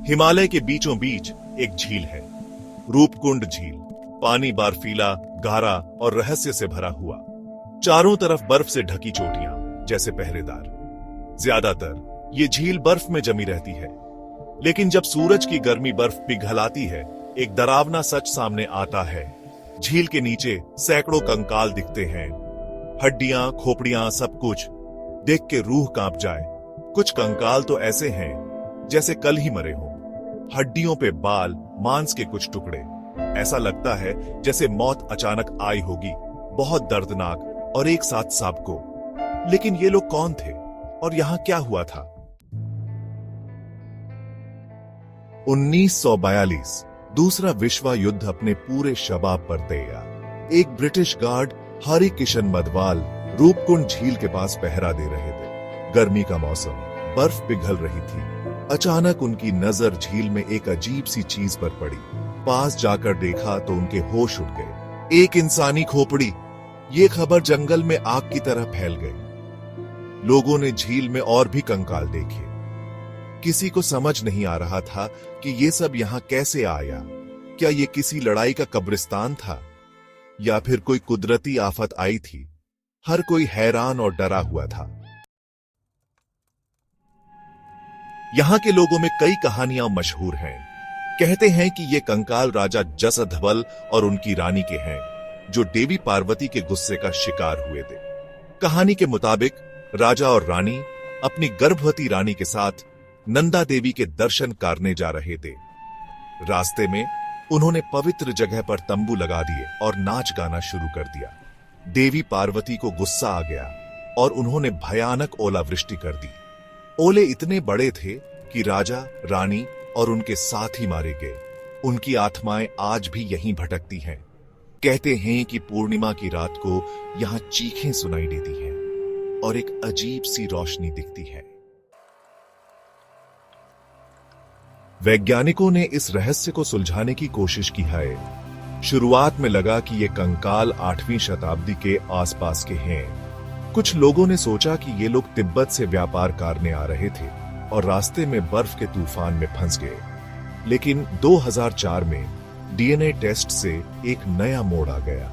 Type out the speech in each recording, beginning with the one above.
हिमालय के बीचों बीच एक झील है, रूपकुंड झील। पानी बर्फीला, गहरा और रहस्य से भरा हुआ। चारों तरफ बर्फ से ढकी चोटियां जैसे पहरेदार। ज्यादातर ये झील बर्फ में जमी रहती है, लेकिन जब सूरज की गर्मी बर्फ पिघलाती है, एक डरावना सच सामने आता है। झील के नीचे सैकड़ों कंकाल दिखते हैं, हड्डियां, खोपड़ियां, सब कुछ देख के रूह कांप जाए। कुछ कंकाल तो ऐसे हैं जैसे कल ही मरे हों। हड्डियों पे बाल, मांस के कुछ टुकड़े। ऐसा लगता है जैसे मौत अचानक आई होगी, बहुत दर्दनाक और एक साथ सबको। लेकिन ये लोग कौन थे और यहां क्या हुआ था? 1942 दूसरा विश्व युद्ध अपने पूरे शबाब पर तैयार। एक ब्रिटिश गार्ड हरि किशन मदवाल रूपकुंड झील के पास पहरा दे रहे थे। गर्मी का मौसम, बर्फ पिघल रही थी। अचानक उनकी नजर झील में एक अजीब सी चीज पर पड़ी। पास जाकर देखा तो उनके होश उड़ गए। एक इंसानी खोपड़ी। ये खबर जंगल में आग की तरह फैल गई। लोगों ने झील में और भी कंकाल देखे। किसी को समझ नहीं आ रहा था कि ये सब यहां कैसे आया। क्या ये किसी लड़ाई का कब्रिस्तान था या फिर कोई कुदरती आफत आई थी? हर कोई हैरान और डरा हुआ था। यहां के लोगों में कई कहानियां मशहूर हैं। कहते हैं कि ये कंकाल राजा जसधवल और उनकी रानी के हैं, जो देवी पार्वती के गुस्से का शिकार हुए थे। कहानी के मुताबिक राजा और रानी अपनी गर्भवती रानी के साथ नंदा देवी के दर्शन करने जा रहे थे। रास्ते में उन्होंने पवित्र जगह पर तंबू लगा दिए और नाच गाना शुरू कर दिया। देवी पार्वती को गुस्सा आ गया और उन्होंने भयानक ओलावृष्टि कर दी। ओले इतने बड़े थे कि राजा, रानी और उनके साथी मारे गए। उनकी आत्माएं आज भी यहीं भटकती हैं। कहते हैं कि पूर्णिमा की रात को यहां चीखें सुनाई देती हैं और एक अजीब सी रोशनी दिखती है। वैज्ञानिकों ने इस रहस्य को सुलझाने की कोशिश की है। शुरुआत में लगा कि ये कंकाल 8वीं शताब्दी के आसपास के हैं। कुछ लोगों ने सोचा कि ये लोग तिब्बत से व्यापार करने आ रहे थे और रास्ते में बर्फ के तूफान में फंस गए। लेकिन 2004 में डीएनए टेस्ट से एक नया मोड़ आ गया।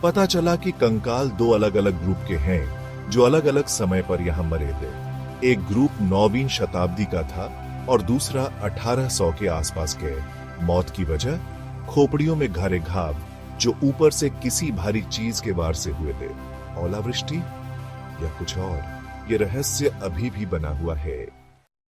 पता चला कि कंकाल 2 अलग अलग ग्रुप के हैं, जो अलग अलग समय पर यहां मरे थे। एक ग्रुप 9वीं शताब्दी का था और दूसरा 1800 के आसपास के। मौत की वजह खोपड़ियों में गहरे घाव, जो ऊपर से किसी भारी चीज के वार से हुए थे। ओलावृष्टि या कुछ और, ये रहस्य अभी भी बना हुआ है।